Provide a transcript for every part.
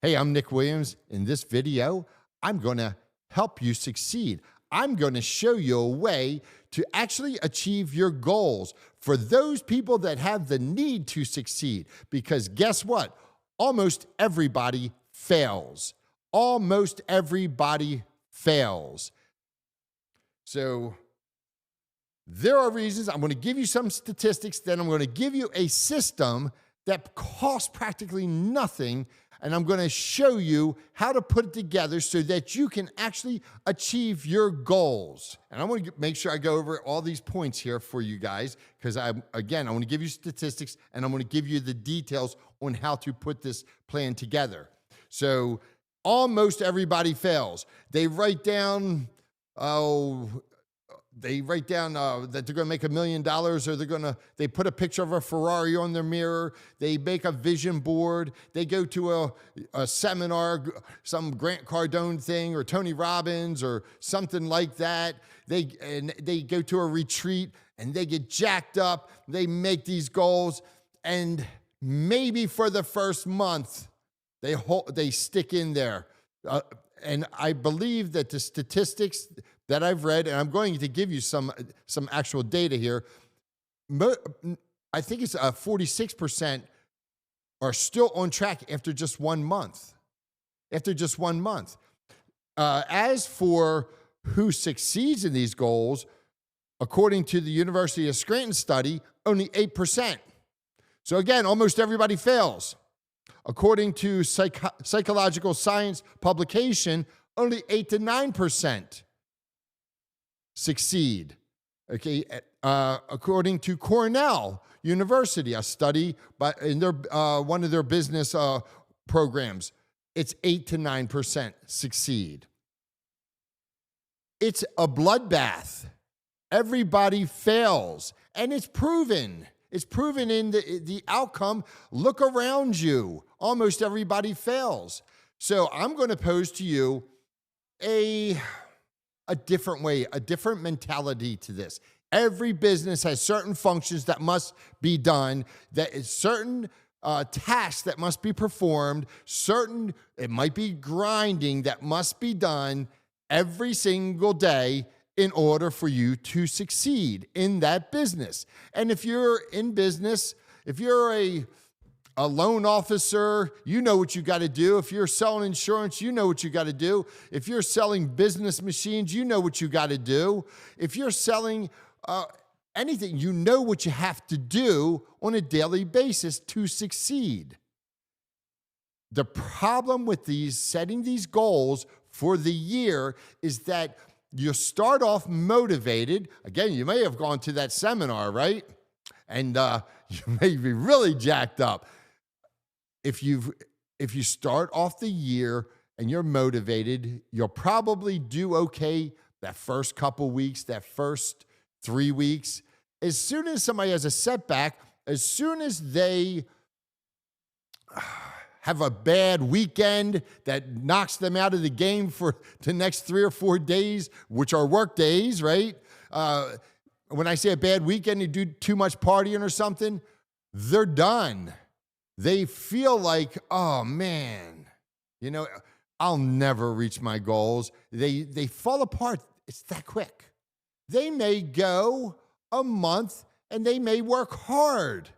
Hey, I'm Nick Williams. In this video, I'm going to help you succeed. I'm going to show you a way to actually achieve your goals for those people that have the need to succeed. Because guess what? Almost everybody fails. Almost everybody fails. So there are reasons. I'm going to give you some statistics, then I'm going to give you a system that costs practically nothing, and I'm going to show you how to put it together so that you can actually achieve your goals. And I want to make sure I go over all these points here for you guys, because I want to give you statistics, and I'm going to give you the details on how to put this plan together. So almost everybody fails. They write down, that they're going to make $1 million, or they put a picture of a Ferrari on their mirror. They make a vision board. They go to a seminar, some Grant Cardone thing, or Tony Robbins, or something like that. They go to a retreat and they get jacked up. They make these goals, and maybe for the first month, they stick in there. And I believe that the statistics that I've read, and I'm going to give you some actual data here, I think it's 46% are still on track after just 1 month. After just 1 month. As for who succeeds in these goals, according to the University of Scranton study, only 8%. So again, almost everybody fails. According to Psychological Science publication, only 8 to 9% succeed. Okay, according to Cornell University, a study in their one of their business programs, it's 8 to 9% succeed. It's a bloodbath. Everybody fails, and it's proven. It's proven in the outcome. Look around you. Almost everybody fails. So I'm going to pose to you a different way, a different mentality to this. Every business has certain functions that must be done, that is certain tasks that must be performed, it might be grinding that must be done every single day in order for you to succeed in that business. And if you're in business, if you're a loan officer, you know what you got to do. If you're selling insurance, you know what you got to do. If you're selling business machines, you know what you got to do. If you're selling anything, you know what you have to do on a daily basis to succeed. The problem with setting these goals for the year is that you start off motivated. Again, you may have gone to that seminar, right? And you may be really jacked up. If you start off the year and you're motivated, you'll probably do okay that first couple weeks, that first 3 weeks. As soon as somebody has a setback, as soon as they have a bad weekend that knocks them out of the game for the next 3 or 4 days, which are work days, right? When I say a bad weekend, you do too much partying or something, they're done. They feel like, oh man, I'll never reach my goals. They fall apart. It's that quick. They may go a month and they may work hard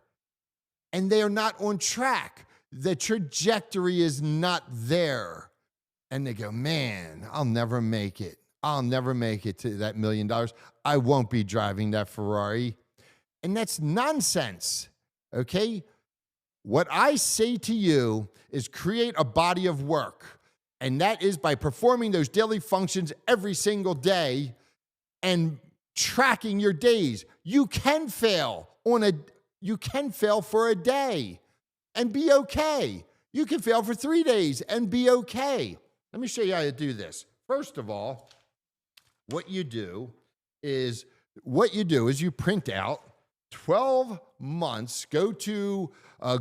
and they are not on track. The trajectory is not there. And they go, man, I'll never make it. I'll never make it to that $1 million. I won't be driving that Ferrari. And that's nonsense, okay? What I say to you is create a body of work. And that is by performing those daily functions every single day and tracking your days. You can fail for a day and be okay. You can fail for 3 days and be okay. Let me show you how to do this. First of all, what you do is you print out 12 months. Go to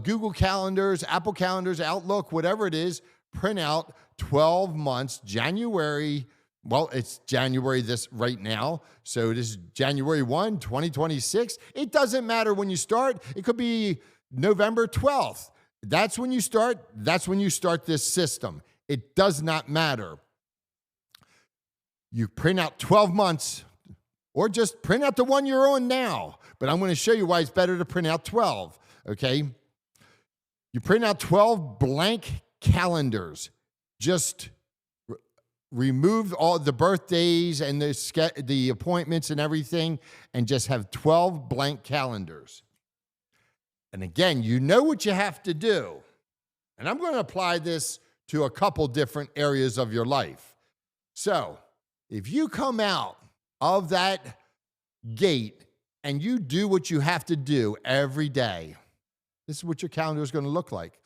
Google Calendars, Apple Calendars, Outlook, whatever it is, print out 12 months, January. Well, it's January right now. So it is January 1, 2026. It doesn't matter when you start. It could be November 12th. That's when you start this system. It does not matter. You print out 12 months or just print out the one you're on now. But I'm going to show you why it's better to print out 12, okay? You print out 12 blank calendars. Just remove all the birthdays and the appointments and everything and just have 12 blank calendars. And again, you know what you have to do. And I'm going to apply this to a couple different areas of your life. So, if you come out of that gate and you do what you have to do every day, this is what your calendar is going to look like.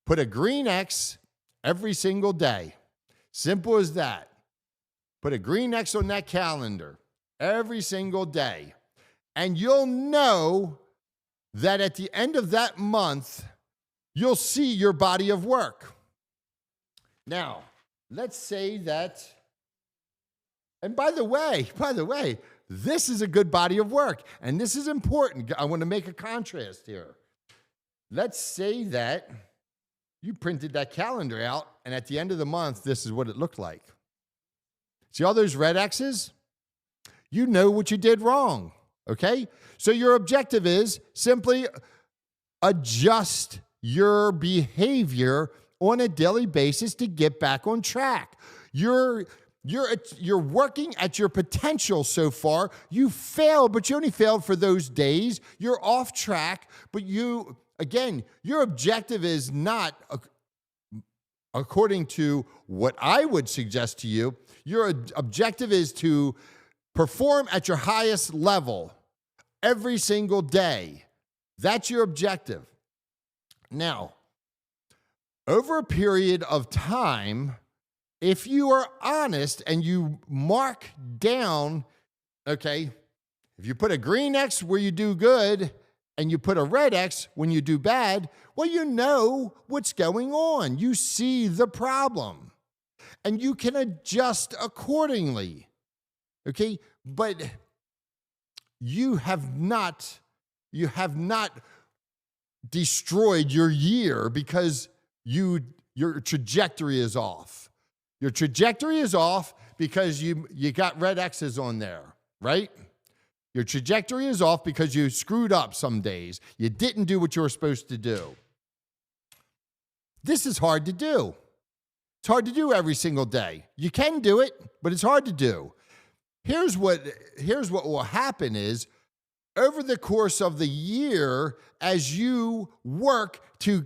Put a green X every single day. Simple as that. Put a green X on that calendar every single day. And you'll know that at the end of that month, you'll see your body of work. Now, let's say that, and by the way, this is a good body of work, and this is important. I want to make a contrast here. Let's say that you printed that calendar out, and at the end of the month, this is what it looked like. See all those red X's? You know what you did wrong, okay? So your objective is simply adjust your behavior on a daily basis to get back on track. You're working at your potential so far. You failed, but you only failed for those days. You're off track, but your objective is not, according to what I would suggest to you, your objective is to perform at your highest level every single day. That's your objective. Now, over a period of time, if you are honest and you mark down, okay, if you put a green X where you do good and you put a red X when you do bad, well, you know what's going on. You see the problem and you can adjust accordingly, okay? But you have not destroyed your year because your trajectory is off. Your trajectory is off because you got red X's on there, right? Your trajectory is off because you screwed up some days. You didn't do what you were supposed to do. This is hard to do. It's hard to do every single day. You can do it, but it's hard to do. Here's what will happen is, over the course of the year, as you work to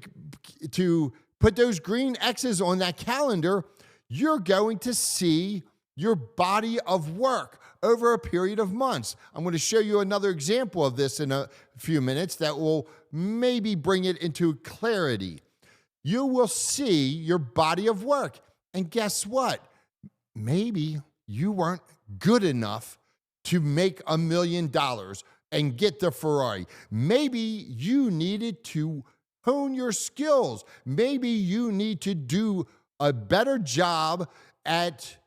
put those green X's on that calendar, you're going to see your body of work over a period of months. I'm going to show you another example of this in a few minutes that will maybe bring it into clarity. You will see your body of work. And guess what? Maybe you weren't good enough to make $1 million and get the Ferrari. Maybe you needed to hone your skills. Maybe you need to do a better job at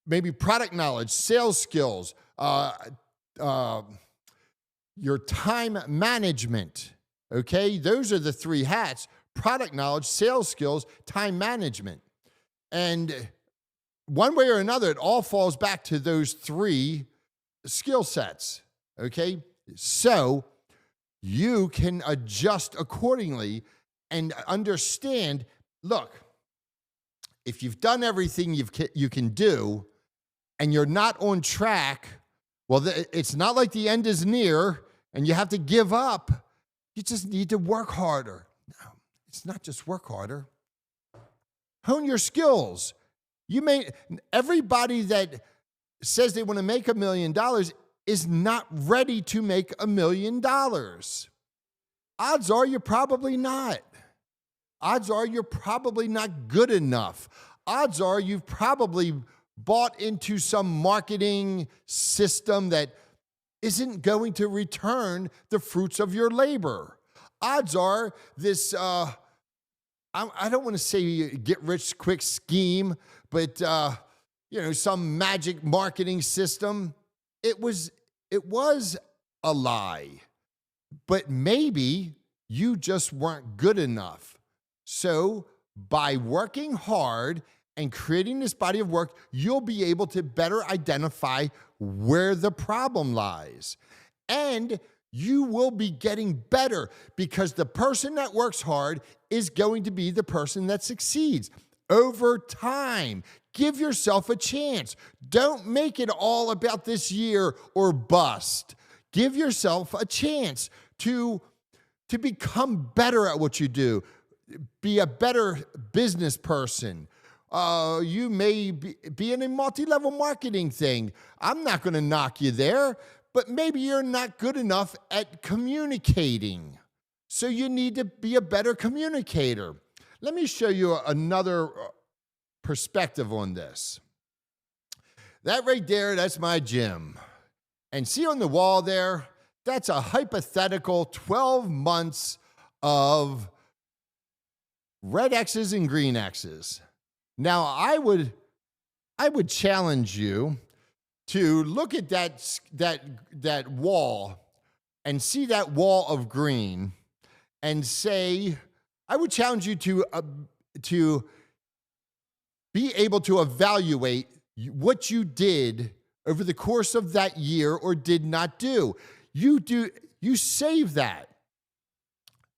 maybe product knowledge, sales skills, your time management, okay? Those are the three hats: product knowledge, sales skills, time management. And one way or another, it all falls back to those three skill sets, okay? So you can adjust accordingly and understand, look, if you've done everything you can do and you're not on track, well, it's not like the end is near and you have to give up. You just need to work harder. No, it's not just work harder. Hone your skills. Everybody that says they want to make $1 million is not ready to make $1 million. Odds are you're probably not. Odds are you're probably not good enough. Odds are you've probably bought into some marketing system that isn't going to return the fruits of your labor. Odds are this, I don't want to say get rich quick scheme, but some magic marketing system. It was a lie. But maybe You just weren't good enough. So by working hard and creating this body of work, you'll be able to better identify where the problem lies. And you will be getting better because the person that works hard is going to be the person that succeeds over time. Give yourself a chance. Don't make it all about this year or bust. Give yourself a chance to become better at what you do. Be a better business person. You may be in a multi-level marketing thing. I'm not going to knock you there, but maybe you're not good enough at communicating. So you need to be a better communicator. Let me show you another perspective on this. That right there, that's my gym. And see on the wall there, that's a hypothetical 12 months of red X's and green X's. Now, I would challenge you to look at that wall and see that wall of green and say, I would challenge you to be able to evaluate what you did over the course of that year or did not do. You save that.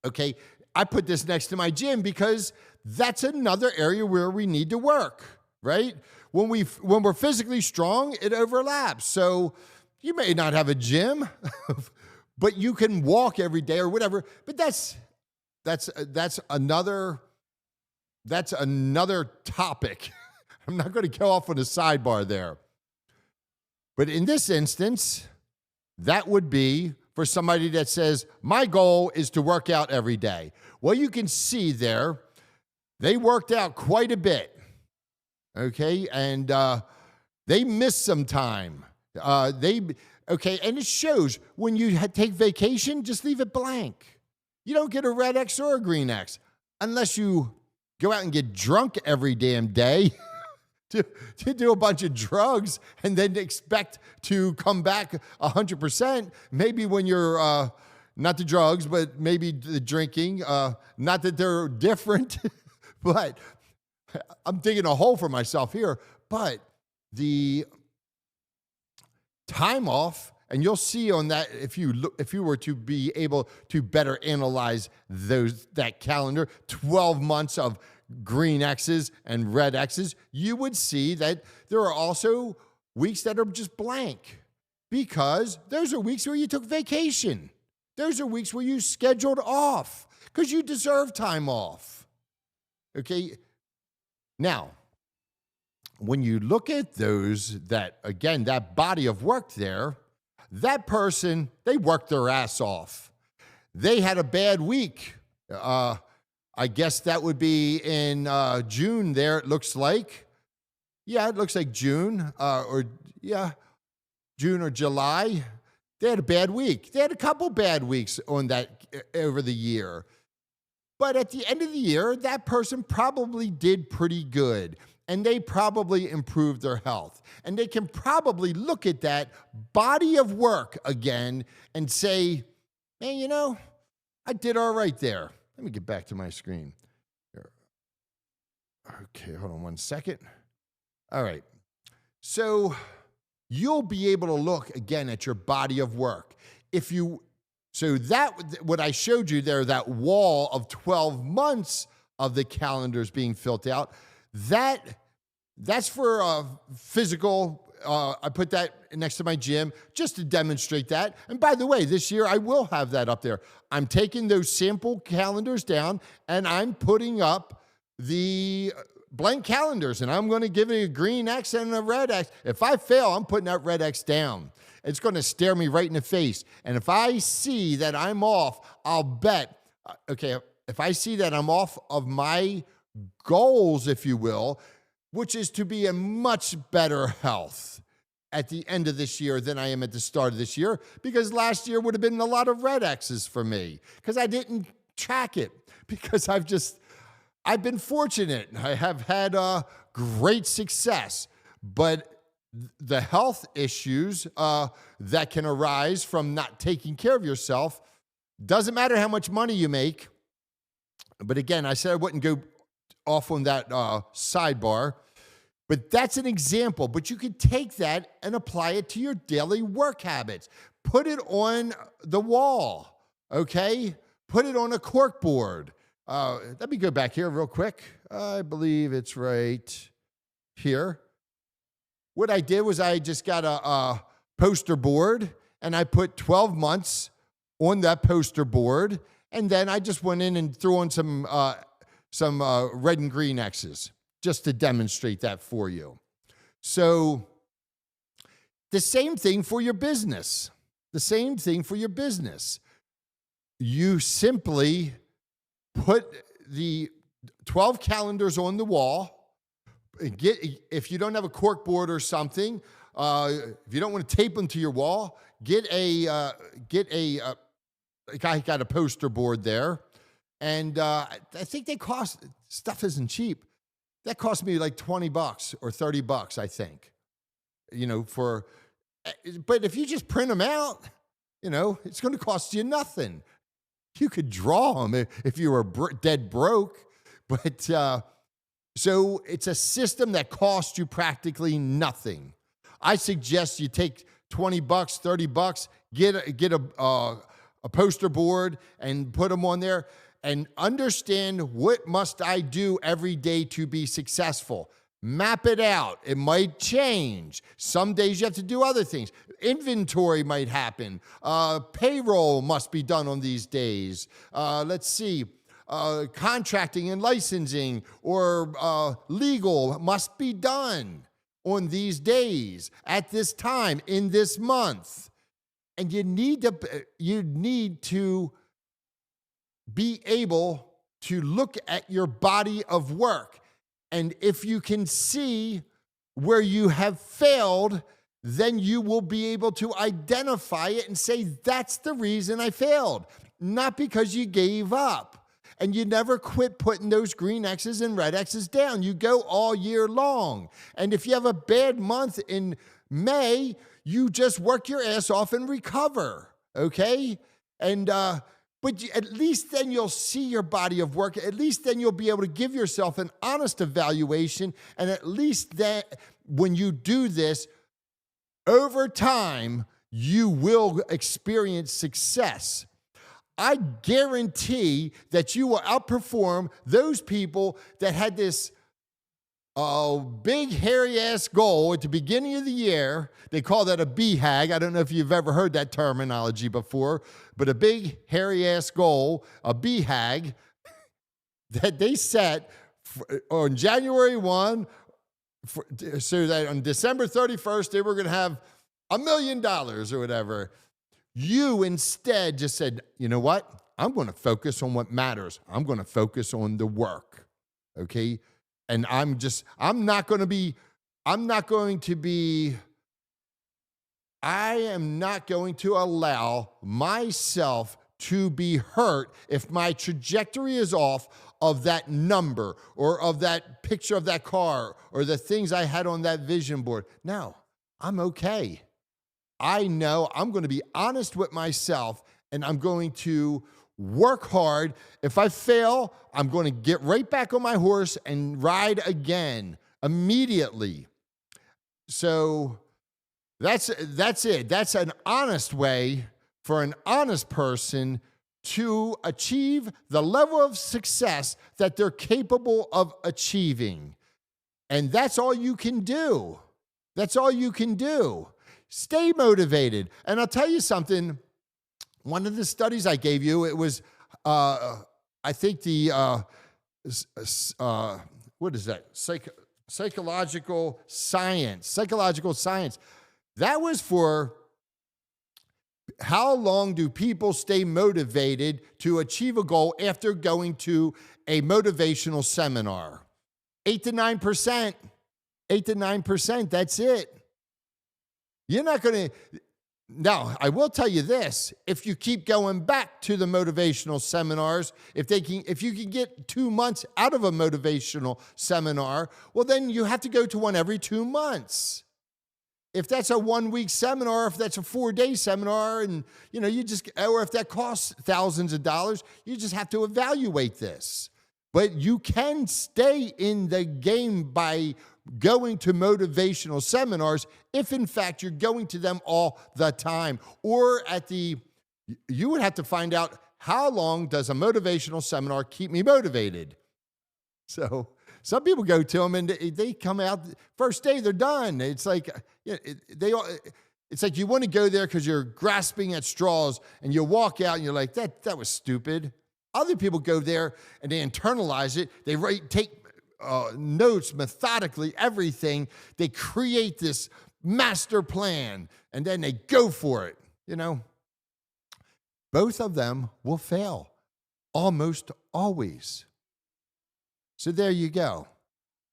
Okay, I put this next to my gym because that's another area where we need to work, right? When we're physically strong, it overlaps. So you may not have a gym, but you can walk every day or whatever. But that's another topic. I'm not going to go off on a sidebar there. But in this instance, that would be for somebody that says, my goal is to work out every day. Well, you can see there, they worked out quite a bit, okay? And they missed some time. And it shows when you take vacation, just leave it blank. You don't get a red X or a green X unless you go out and get drunk every damn day to do a bunch of drugs and then expect to come back 100%. Maybe when you're, not the drugs, but maybe the drinking, not that they're different, but I'm digging a hole for myself here. But the time off, and you'll see on that if you were to be able to better analyze that calendar, 12 months of green X's and red X's, you would see that there are also weeks that are just blank because those are weeks where you took vacation. Those are weeks where you scheduled off because you deserve time off. Okay. Now, when you look at that body of work there, that person, they worked their ass off. They had a bad week. I guess that would be in June there, it looks like. Yeah, it looks like June, June or July. They had a bad week. They had a couple bad weeks on that over the year. But at the end of the year, that person probably did pretty good. And they probably improved their health. And they can probably look at that body of work again and say, man, I did all right there. Let me get back to my screen. Okay, hold on one second. All right. So you'll be able to look again at your body of work. What I showed you there, that wall of 12 months of the calendars being filled out, that's for physical. I put that next to my gym just to demonstrate that. And by the way, this year I will have that up there. I'm taking those sample calendars down and I'm putting up the blank calendars and I'm going to give it a green X and a red X. If I fail, I'm putting that red X down. It's going to stare me right in the face. And if I see that I'm off, I'll bet, if I see that I'm off of my goals, if you will, which is to be in much better health at the end of this year than I am at the start of this year, because last year would have been a lot of red X's for me because I didn't track it, because I've been fortunate. I have had great success, but the health issues that can arise from not taking care of yourself, Doesn't matter how much money you make. But again, I said I wouldn't go off on that sidebar. But that's an example. But you could take that and apply it to your daily work habits. Put it on the wall, okay? Put it on a cork board. Let me go back here real quick. I believe it's right here. What I did was I just got a poster board, and I put 12 months on that poster board, and then I just went in and threw on some red and green X's just to demonstrate that for you. So the same thing for your business. The same thing for your business. You simply put the 12 calendars on the wall. If you don't have a cork board or something, if you don't want to tape them to your wall, I got a poster board there, and I think they cost, stuff isn't cheap. That cost me like $20 or $30, I think. But if you just print them out, it's going to cost you nothing. You could draw them if you were dead broke, but so it's a system that costs you practically nothing. I suggest you take $20, $30, get a poster board and put them on there, and understand what must I do every day to be successful. Map it out. It might change. Some days you have to do other things. Inventory might happen. Payroll must be done on these days. Let's see. Contracting and licensing or legal must be done on these days, at this time, in this month. And you need to be able to look at your body of work. And if you can see where you have failed, then you will be able to identify it and say, that's the reason I failed. Not because you gave up. And you never quit putting those green X's and red X's down. You go all year long. And if you have a bad month in May, you just work your ass off and recover, okay? And but at least then you'll see your body of work. At least then you'll be able to give yourself an honest evaluation. And at least that when you do this, over time, you will experience success. I guarantee that you will outperform those people that had this big hairy ass goal at the beginning of the year. They call that a BHAG. I don't know if you've ever heard that terminology before, but a big hairy ass goal, a BHAG, that they set on January 1, so that on December 31st, they were going to have $1 million or whatever. You instead just said, you know what? I'm going to focus on what matters. I'm going to focus on the work. Okay? And I am not going to allow myself to be hurt if my trajectory is off of that number or of that picture of that car or the things I had on that vision board. No, I'm okay. I know I'm going to be honest with myself, and I'm going to work hard. If I fail, I'm going to get right back on my horse and ride again immediately. So that's it. That's an honest way for an honest person to achieve the level of success that they're capable of achieving. And that's all you can do. That's all you can do. Stay motivated. And I'll tell you something. One of the studies I gave you, it was, I think the, what is that? Psychological science. That was for how long do people stay motivated to achieve a goal after going to a motivational seminar? 8 to 9%. 8 to 9%, that's it. You're not going to... Now, I will tell you this. If you keep going back to the motivational seminars, if you can get 2 months out of a motivational seminar, well, then you have to go to one every 2 months. if that's a 1-week seminar, if that's a 4-day seminar, and or if that costs thousands of dollars, you just have to evaluate this. But you can stay in the game by going to motivational seminars if in fact you're going to them all the time. Or you would have to find out, how long does a motivational seminar keep me motivated? So some people go to them and they come out first day, they're done. It's like it's like you want to go there because you're grasping at straws, and you walk out and you're like, that was stupid. Other people go there and they internalize it. They take notes methodically, everything. They create this master plan and then they go for it. Both of them will fail almost always. So there you go.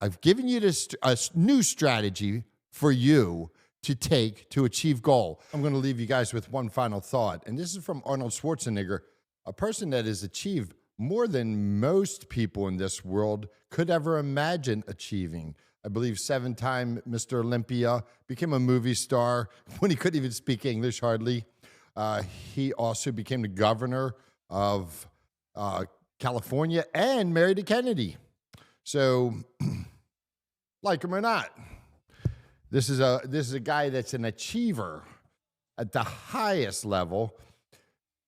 I've given you a new strategy for you to take to achieve goal. I'm going to leave you guys with one final thought. And this is from Arnold Schwarzenegger, a person that has achieved more than most people in this world could ever imagine achieving. I believe 7-time Mr. Olympia, became a movie star when he couldn't even speak English hardly. He also became the governor of California and married to Kennedy. So, like him or not, this is a guy that's an achiever at the highest level.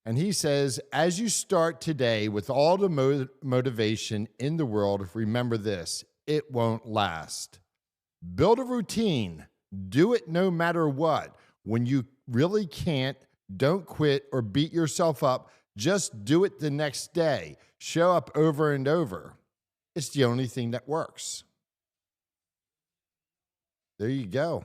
And he says, as you start today with all the motivation in the world, remember this: it won't last. Build a routine. Do it no matter what. When you really can't, don't quit or beat yourself up. Just do it the next day. Show up over and over. It's the only thing that works. There you go.